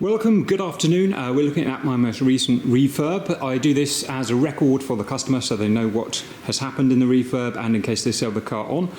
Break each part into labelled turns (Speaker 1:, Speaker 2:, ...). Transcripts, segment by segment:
Speaker 1: Welcome, good afternoon. We're looking at my most recent refurb. I do this as a record for the customer so they know what has happened in the refurb and in case they sell the car on.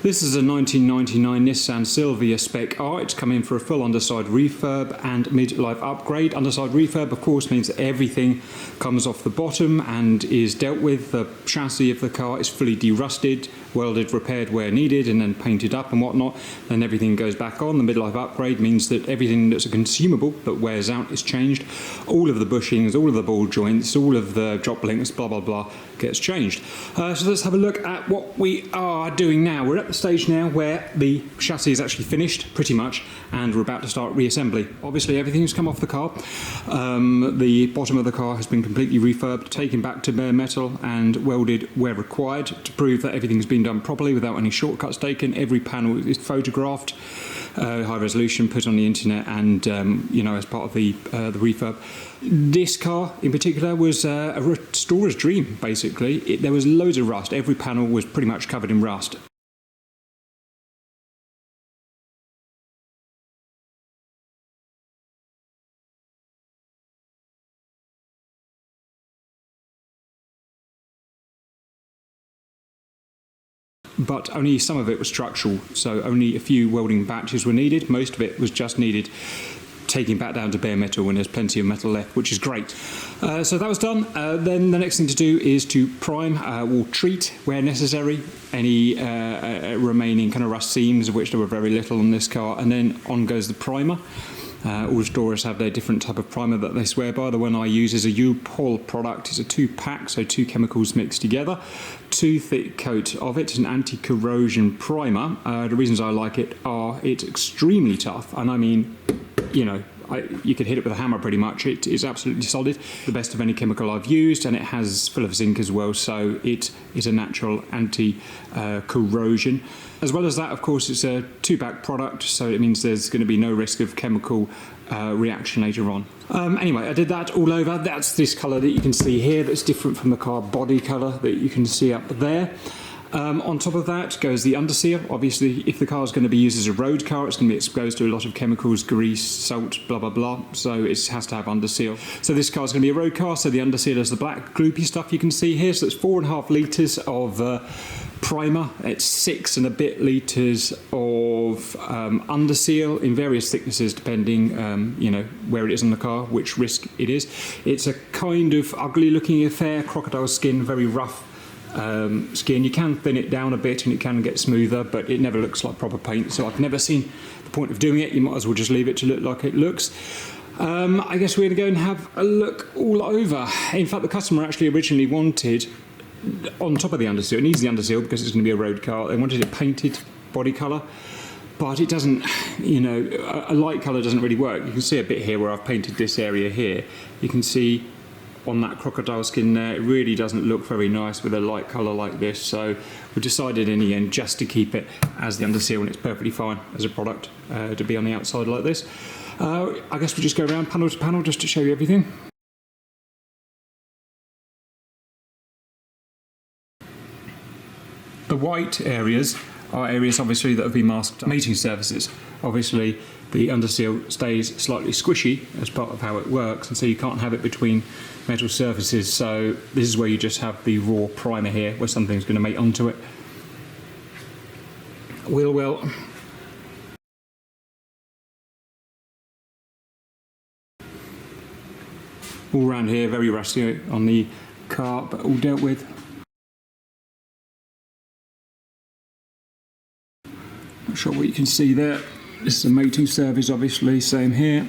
Speaker 1: This is a 1999 Nissan Silvia Spec R. It's come in for a full underside refurb and mid-life upgrade. Underside refurb, of course, means that everything comes off the bottom and is dealt with. The chassis of the car is fully derusted, welded, repaired where needed, and then painted up and whatnot. Then everything goes back on. The mid-life upgrade means that everything that's a consumable that wears out is changed. All of the bushings, all of the ball joints, all of the drop links, blah blah blah, gets changed. So let's have a look at what we are doing now. We're at the stage now where the chassis is actually finished pretty much and we're about to start reassembly. Obviously everything's come off the car. The bottom of the car has been completely refurbed, taken back to bare metal and welded where required to prove that everything's been done properly without any shortcuts taken. Every panel is photographed, high resolution, put on the internet, and as part of the refurb. This car in particular was a restorer's dream, basically. There was loads of rust. Every panel was pretty much covered in rust. But only some of it was structural, so only a few welding batches were needed. Most of it was just needed taking back down to bare metal when there's plenty of metal left, which is great. So that was done. Then the next thing to do is to prime. We'll treat where necessary any remaining kind of rust seams, of which there were very little on this car, and then on goes the primer. All restorers have their different type of primer that they swear by. The one I use is a U-POL product. It's a 2-pack, so 2 chemicals mixed together. 2 thick coat of it, an anti-corrosion primer. The reasons I like it are it's extremely tough, and I mean, you could hit it with a hammer pretty much. It is absolutely solid, the best of any chemical I've used, and it has full of zinc as well, so it is a natural anti-corrosion. As well as that, of course, it's a 2-pack product, so it means there's going to be no risk of chemical reaction later on. Anyway, I did that all over. That's this colour that you can see here that's different from the car body colour that you can see up there. On top of that goes the underseal. Obviously, if the car is going to be used as a road car, it's going to be exposed to a lot of chemicals, grease, salt, blah blah blah, so it has to have underseal. So this car is going to be a road car, so the underseal is the black gloopy stuff you can see here. So it's 4.5 litres of primer. It's 6 and a bit litres of underseal in various thicknesses depending where it is on the car, which risk it is. It's a kind of ugly looking affair, crocodile skin, very rough skin. You can thin it down a bit and it can get smoother, but it never looks like proper paint, so I've never seen the point of doing it. You might as well just leave it to look like it looks. I guess we're going to go and have a look all over. In fact, the customer actually originally wanted, on top of the underseal, it needs the underseal because it's going to be a road car, they wanted it painted body colour, but it doesn't, a light colour doesn't really work. You can see a bit here where I've painted this area here. You can see on that crocodile skin there, it really doesn't look very nice with a light colour like this, so we decided in the end just to keep it as the underseal, and it's perfectly fine as a product to be on the outside like this. I guess we'll just go around panel to panel just to show you everything. The white areas are areas obviously that have been masked mating surfaces. Obviously the underseal stays slightly squishy as part of how it works, and so you can't have it between metal surfaces, so this is where you just have the raw primer here where something's going to mate onto it. Wheel well. All around here very rusty on the car, but all dealt with. Not sure what you can see there. This is a mating surface, obviously, same here.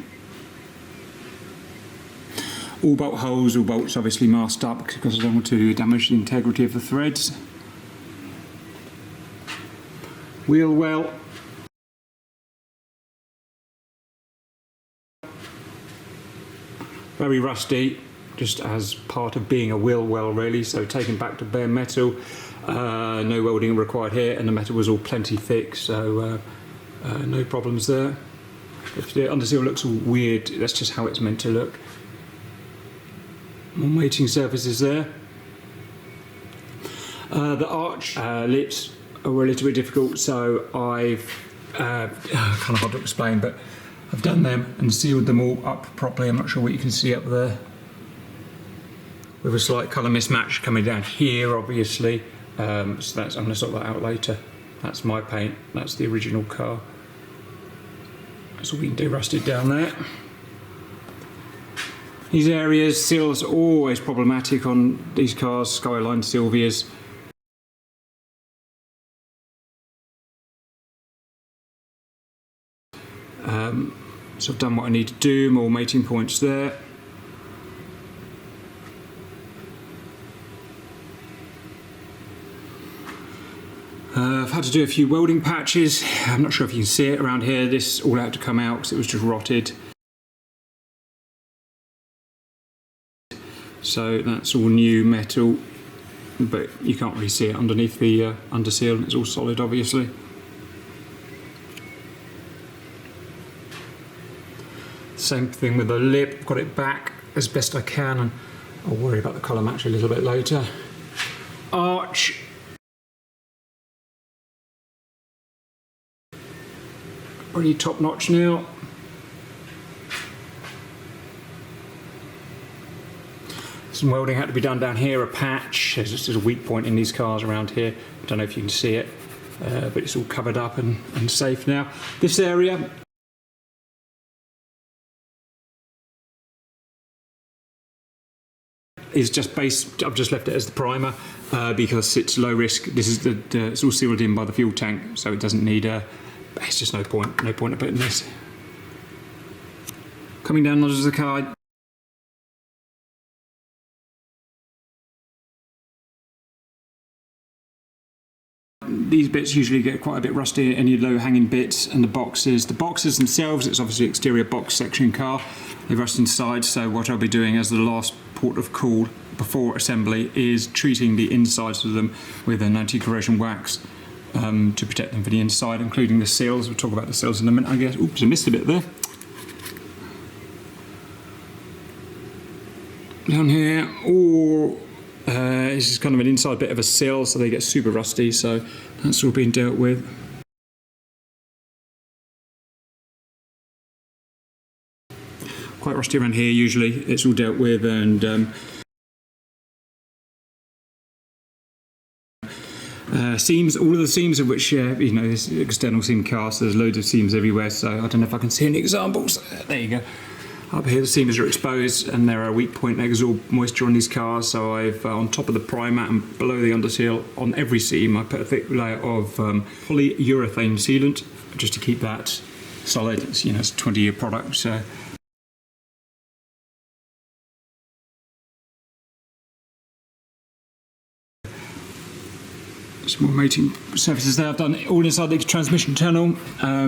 Speaker 1: All bolt holes, all bolts obviously masked up because I don't want to damage the integrity of the threads. Wheel well. Very rusty, just as part of being a wheel well really, so taken back to bare metal. No welding required here, and the metal was all plenty thick, so no problems there. If the underseal looks all weird, that's just how it's meant to look. More mating surfaces there. The arch lips are a little bit difficult, so I've kind of hard to explain, but I've done them and sealed them all up properly. I'm not sure what you can see up there. With a slight colour mismatch coming down here, obviously. So that's, I'm going to sort that out later. That's my paint. That's the original car. That's all we can do, rusted down there. These areas, seals are always problematic on these cars, Skyline Silvias. So I've done what I need to do, more mating points there. I've had to do a few welding patches. I'm not sure if you can see it around here. This all had to come out because it was just rotted. So that's all new metal, but you can't really see it underneath the underseal. It's all solid, obviously. Same thing with the lip. Got it back as best I can, and I'll worry about the colour match a little bit later. Arch. Pretty top notch now. Some welding had to be done down here, a patch. There's just a weak point in these cars around here. I don't know if you can see it, but it's all covered up and safe now. This area is just based, I've just left it as the primer because it's low risk. This is it's all sealed in by the fuel tank, so it doesn't need it's just no point of putting this. Coming down onto the car. These bits usually get quite a bit rusty, any low-hanging bits, and the boxes. The boxes themselves, it's obviously exterior box section car. They rust inside, so what I'll be doing as the last port of call before assembly is treating the insides of them with an anti-corrosion wax to protect them for the inside, including the seals. We'll talk about the seals in a minute, I guess. Oops, I missed a bit there. Down here, this is kind of an inside bit of a seal, so they get super rusty, so that's all being dealt with. Quite rusty around here usually, it's all dealt with, and seams, all of the seams of which, you know, this external seam cast, there's loads of seams everywhere, so I don't know if I can see any examples. There you go. Up here the seams are exposed and there are weak point that absorb moisture on these cars, so I've on top of the primer and below the underseal on every seam I put a thick layer of polyurethane sealant just to keep that solid. It's, you know, it's a 20-year product, so. Some more mating surfaces there. I've done all inside the transmission tunnel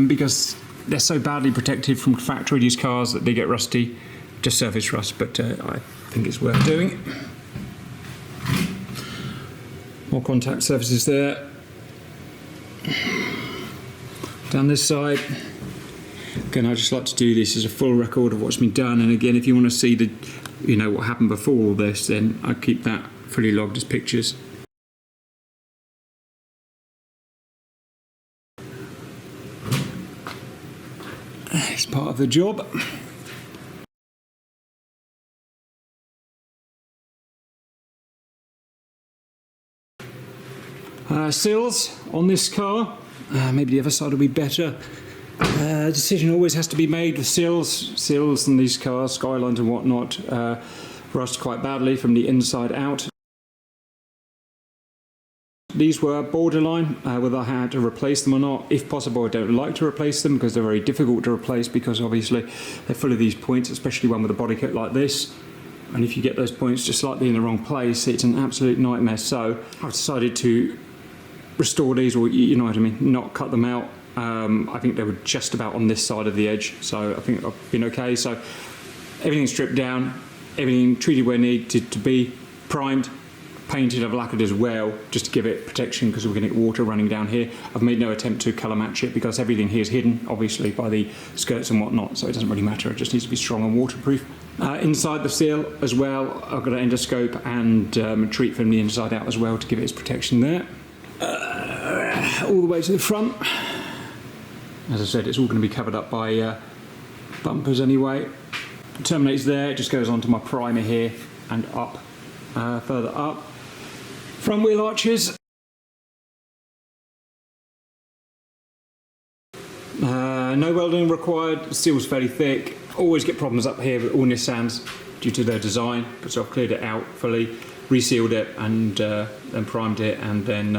Speaker 1: because they're so badly protected from factory, these cars, that they get rusty, just surface rust, but I think it's worth doing. More contact surfaces there. Down this side. Again, I just like to do this as a full record of what's been done, and again, if you want to see the, you know, what happened before all this, then I keep that fully logged as pictures. It's part of the job. Seals on this car. Maybe the other side will be better. Decision always has to be made with seals on these cars, Skylines and whatnot, rust quite badly from the inside out. These were borderline, whether I had to replace them or not. If possible, I don't like to replace them because they're very difficult to replace, because obviously they're full of these points, especially one with a body kit like this. And if you get those points just slightly in the wrong place, it's an absolute nightmare. So I've decided to restore these, or, you know what I mean, not cut them out. I think they were just about on this side of the edge, so I think I've been okay. So everything's stripped down, everything treated where needed to be, primed, painted, I've lacquered as well, just to give it protection because we're going to get water running down here. I've made no attempt to colour match it because everything here is hidden, obviously, by the skirts and whatnot, so it doesn't really matter. It just needs to be strong and waterproof. Inside the seal as well, I've got an endoscope and treat from the inside out as well to give it its protection there. All the way to the front. As I said, it's all going to be covered up by bumpers anyway. It terminates there, it just goes onto my primer here and up, further up. Front wheel arches. No welding required, the steel's fairly thick. Always get problems up here with all Nissans due to their design, but so I've cleared it out fully, resealed it and then primed it and then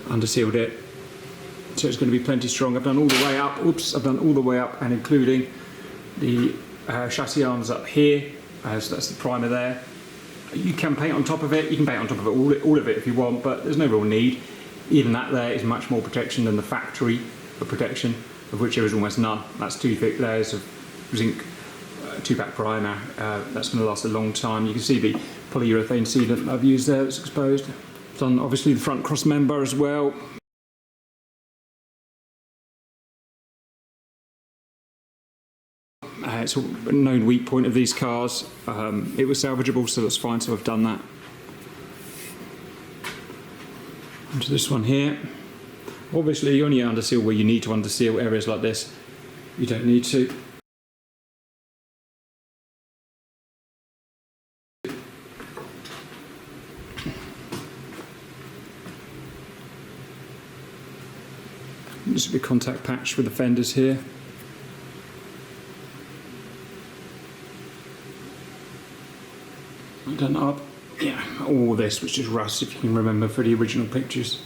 Speaker 1: undersealed it. So it's going to be plenty strong. I've done all the way up, I've done all the way up and including the chassis arms up here, so that's the primer there. You can paint on top of it, you can paint on top of it, all of it if you want, but there's no real need. Even that there is much more protection than the factory protection, of which there is almost none. That's 2 thick layers of zinc 2-pack primer. That's going to last a long time. You can see the polyurethane sealant I've used there that's exposed. I've done obviously the front cross member as well. It's a known weak point of these cars. It was salvageable, so that's fine, so I've done that. Onto this one here. Obviously you only underseal where you need to underseal. Areas like this you don't need to. Just a big contact patch with the fenders here. Done up, yeah, all this which is rust, if you can remember for the original pictures.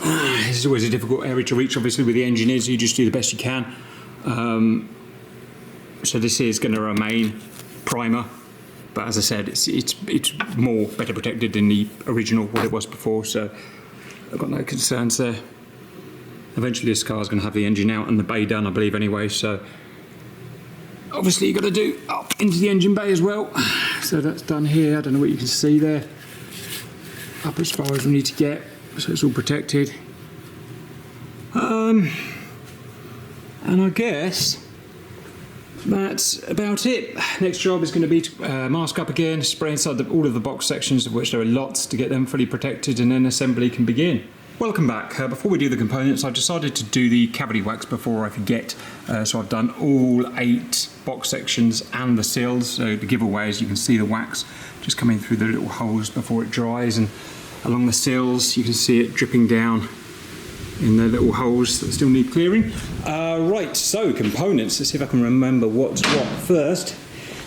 Speaker 1: This is always a difficult area to reach, obviously, with the engine is, you just do the best you can. So this is going to remain primer, but as I said, it's more better protected than the original, what it was before, so I've got no concerns there. Eventually this car is going to have the engine out and the bay done, I believe, anyway, so obviously you've got to do up into the engine bay as well. So that's done here. I don't know what you can see there. Up as far as we need to get, so it's all protected. And I guess that's about it. Next job is going to be to mask up again, spray inside all of the box sections, of which there are lots, to get them fully protected, and then assembly can begin. Welcome back. Before we do the components, I've decided to do the cavity wax before I forget. So I've done all 8 box sections and the sills. So the giveaways, you can see the wax just coming through the little holes before it dries, and along the sills you can see it dripping down in the little holes that still need clearing. Right, so components. Let's see if I can remember what's what first.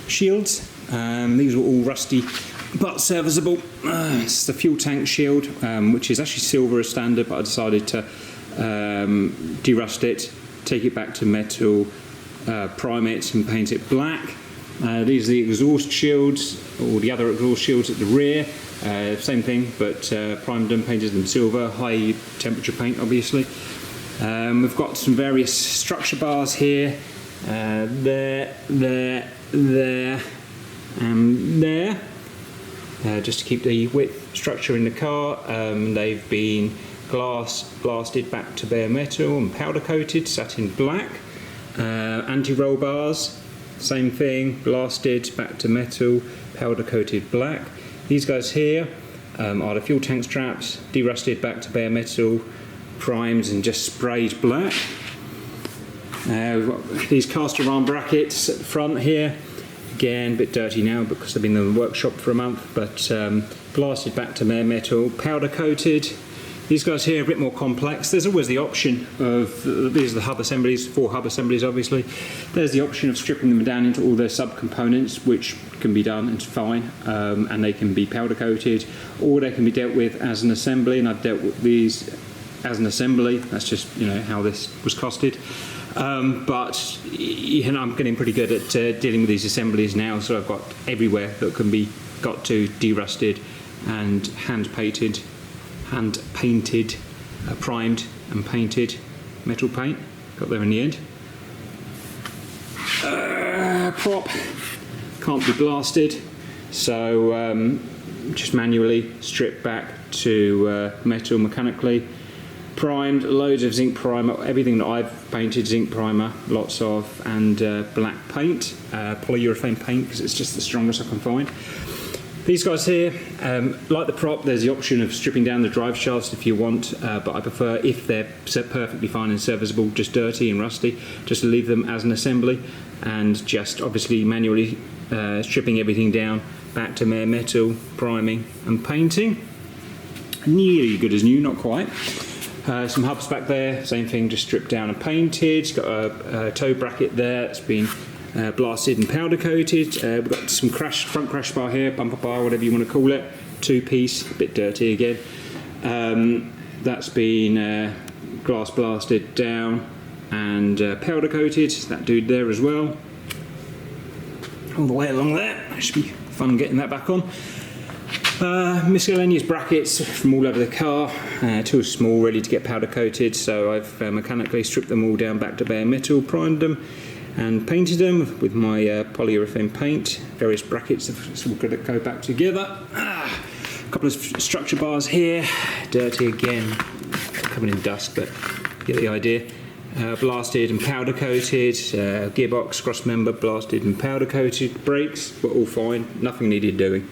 Speaker 1: Shields. These were all rusty but serviceable. It's the fuel tank shield, which is actually silver as standard, but I decided to derust it, take it back to metal, prime it and paint it black. These are the exhaust shields, or the other exhaust shields at the rear. Same thing, but primed them, painted them silver, high temperature paint obviously. We've got some various structure bars here, there, and there. Just to keep the width structure in the car. They've been glass blasted back to bare metal and powder coated, satin black. Anti-roll bars, same thing, blasted back to metal, powder coated black. These guys here are the fuel tank straps, derusted back to bare metal, primed and just sprayed black. We've got these caster arm brackets at the front here. Again, a bit dirty now because they've been in the workshop for a month, but blasted back to bare metal, powder coated. These guys here are a bit more complex. There's always the option of, these are the hub assemblies, 4 hub assemblies obviously. There's the option of stripping them down into all their sub-components, which can be done, it's fine, and they can be powder coated, or they can be dealt with as an assembly, and I've dealt with these as an assembly. That's just, you know, how this was costed. But you know, I'm getting pretty good at dealing with these assemblies now, so I've got everywhere that can be got to derusted and hand painted, primed and painted metal paint. Got there in the end. Prop can't be blasted, so just manually stripped back to metal mechanically. Primed, loads of zinc primer, everything that I've painted, zinc primer, lots of, and black paint, polyurethane paint, because it's just the strongest I can find. These guys here, like the prop, there's the option of stripping down the drive shafts if you want, but I prefer, if they're perfectly fine and serviceable, just dirty and rusty, just to leave them as an assembly, and just obviously manually stripping everything down back to bare metal, priming and painting. Nearly good as new, not quite. Some hubs back there, same thing, just stripped down and painted. It's got a toe bracket there, it's been blasted and powder coated. We've got some front crash bar here, bumper bar, whatever you want to call it, two-piece, a bit dirty again. That's been glass blasted down and powder coated, that dude there as well. All the way along there, that should be fun getting that back on. Miscellaneous brackets from all over the car, too small really to get powder coated, so I've mechanically stripped them all down back to bare metal, primed them and painted them with my polyurethane paint. Various brackets have all got to go back together. A couple of structure bars here, dirty again, covered in dust, but you get the idea. Blasted and powder coated, gearbox, cross member blasted and powder coated, brakes were all fine, nothing needed doing.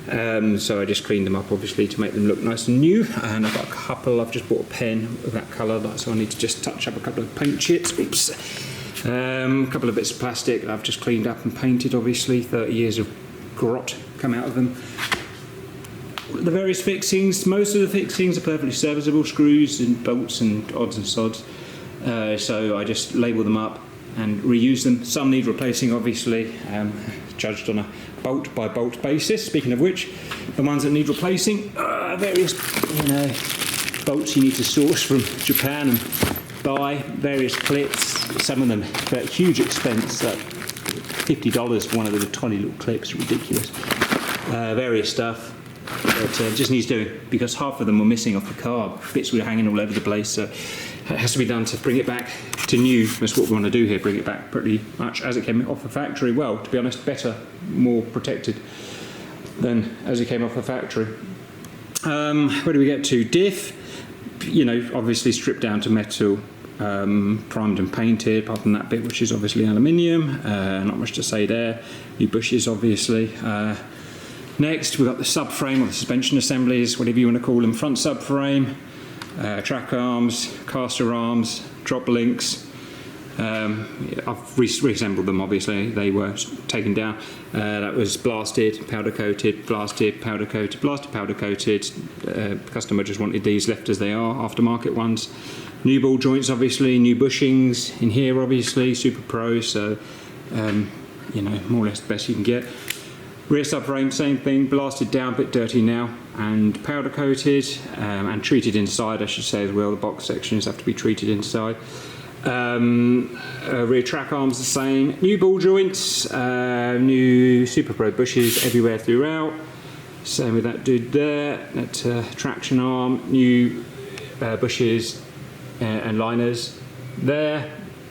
Speaker 1: So I just cleaned them up obviously to make them look nice and new, and I've got a couple, I've just bought a pen of that colour, so I need to just touch up a couple of paint chips. Oops. A couple of bits of plastic I've just cleaned up and painted, obviously 30 years of grot come out of them. The various fixings, most of the fixings are perfectly serviceable, screws and bolts and odds and sods, so I just label them up and reuse them. Some need replacing obviously, judged on a bolt by bolt basis. Speaking of which, the ones that need replacing, various bolts you need to source from Japan and buy, various clips, some of them at huge expense, like $50 for one of the tiny little clips, ridiculous. Various stuff that just needs doing, because half of them were missing off the car, bits were hanging all over the place, so it has to be done to bring it back to new. That's what we want to do here, bring it back pretty much as it came off the factory. Well, to be honest, better, more protected than as it came off the factory. Where do we get to? Diff, obviously stripped down to metal, primed and painted, apart from that bit which is obviously aluminium, not much to say there. New bushes obviously. Next we've got the subframe or the suspension assemblies, whatever you want to call them, front subframe, track arms, caster arms, drop links. I've reassembled them obviously, they were taken down. That was blasted, powder coated, blasted, powder coated, blasted, powder coated. The customer just wanted these left as they are, aftermarket ones. New ball joints obviously, new bushings in here obviously, Super Pro, so more or less the best you can get. Rear subframe, same thing, blasted down, a bit dirty now, and powder coated, and treated inside I should say as well. The box sections have to be treated inside. Rear track arms the same, new ball joints, new Super Pro bushes everywhere throughout, same with that dude there, that traction arm, new bushes and liners there.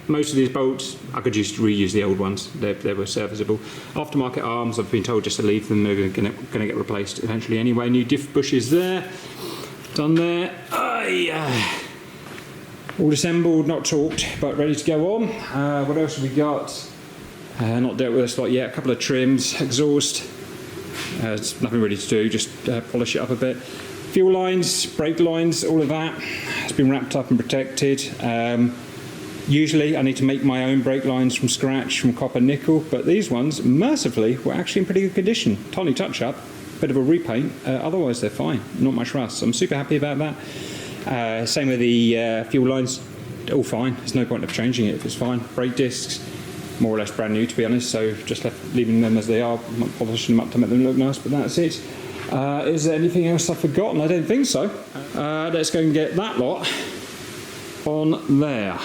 Speaker 1: Most of these bolts I could just reuse the old ones, they were serviceable. Aftermarket arms I've been told just to leave them, they're going to get replaced eventually anyway. New diff bushes there, done there. All assembled, not torqued, but ready to go on. What else have we got? Not dealt with this lot yet. A couple of trims, exhaust. There's nothing really to do, just polish it up a bit. Fuel lines, brake lines, all of that has been wrapped up and protected. Usually I need to make my own brake lines from scratch, from copper nickel, but these ones, mercifully, were actually in pretty good condition. Tiny touch-up, bit of a repaint, otherwise they're fine, not much rust. So I'm super happy about that. Same with the fuel lines, all fine. There's no point of changing it if it's fine. Brake discs, more or less brand new to be honest, so just leaving them as they are, not polishing them up to make them look nice, but that's it. Is there anything else I've forgotten? I don't think so. Let's go and get that lot on there.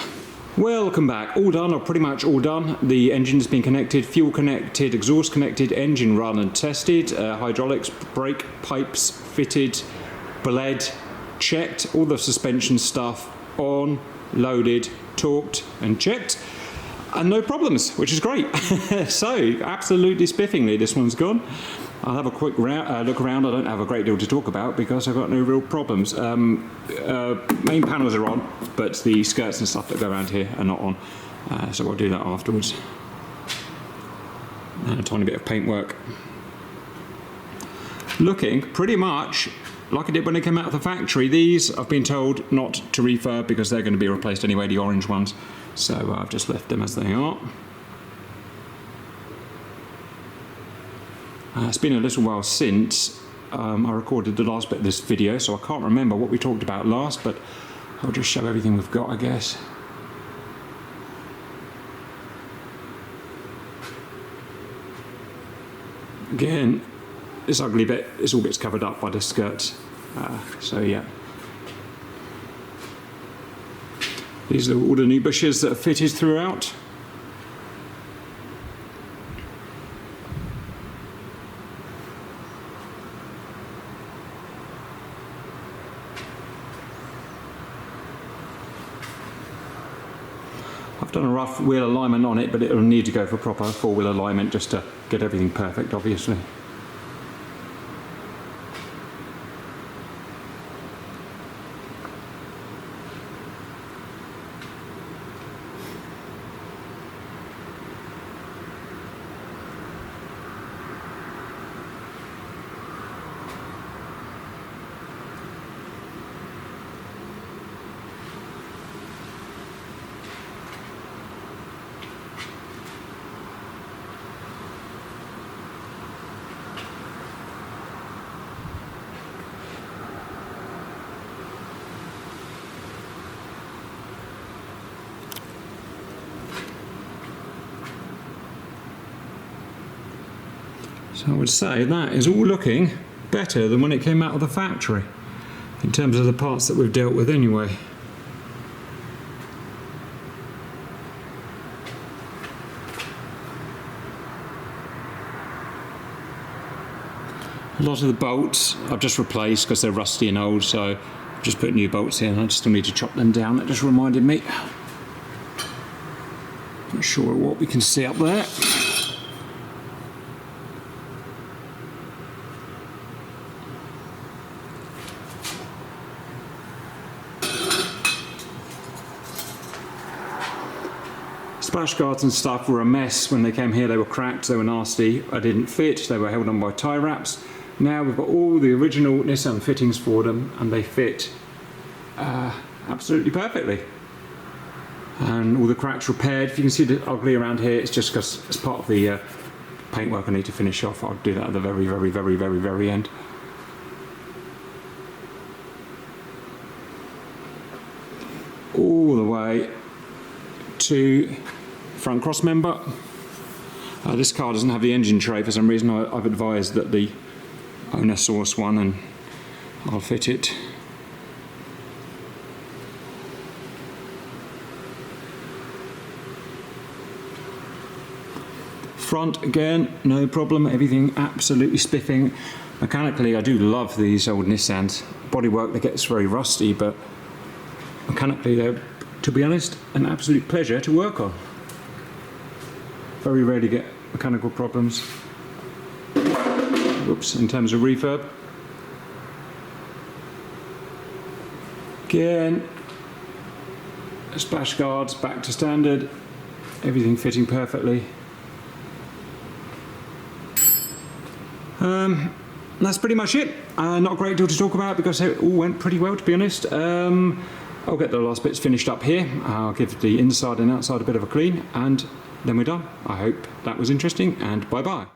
Speaker 1: Welcome back. All done, or pretty much all done. The engine's been connected, fuel connected, exhaust connected, engine run and tested, hydraulics, brake pipes fitted, bled, checked, all the suspension stuff on, loaded, torqued and checked, and no problems, which is great. So, absolutely spiffingly, this one's gone. I'll have a quick look around. I don't have a great deal to talk about because I've got no real problems. Main panels are on, but the skirts and stuff that go around here are not on. So I'll do that afterwards. And a tiny bit of paint work. looking pretty much like it did when they came out of the factory. These I've been told not to refurb because they're going to be replaced anyway, the orange ones. So I've just left them as they are. It's been a little while since I recorded the last bit of this video, so I can't remember what we talked about last, but I'll just show everything we've got, I guess. Again, this ugly bit, this all gets covered up by the skirts. So yeah. These are all the new bushes that are fitted throughout. I've done a rough wheel alignment on it, but it'll need to go for proper four-wheel alignment just to get everything perfect, obviously. So I would say that is all looking better than when it came out of the factory, in terms of the parts that we've dealt with anyway. A lot of the bolts I've just replaced because they're rusty and old, so I've just put new bolts in. I still need to chop them down. That just reminded me. Not sure what we can see up there. Splash guards and stuff were a mess when they came here. They were cracked, they were nasty, I didn't fit, they were held on by tie wraps. Now we've got all the original Nissan fittings for them and they fit absolutely perfectly. And all the cracks repaired. If you can see the ugly around here, it's just because it's part of the paintwork I need to finish off. I'll do that at the very end. All the way to front cross member. This car doesn't have the engine tray for some reason. I've advised that the owner source one and I'll fit it. Front again, no problem, everything absolutely spiffing. Mechanically, I do love these old Nissans. Bodywork that gets very rusty, but mechanically they're, to be honest, an absolute pleasure to work on. Very rarely get mechanical problems. Whoops, in terms of refurb. Again, splash guards back to standard, everything fitting perfectly. That's pretty much it. Not a great deal to talk about because it all went pretty well, to be honest. I'll get the last bits finished up here. I'll give the inside and outside a bit of a clean and then we're done. I hope that was interesting and bye bye.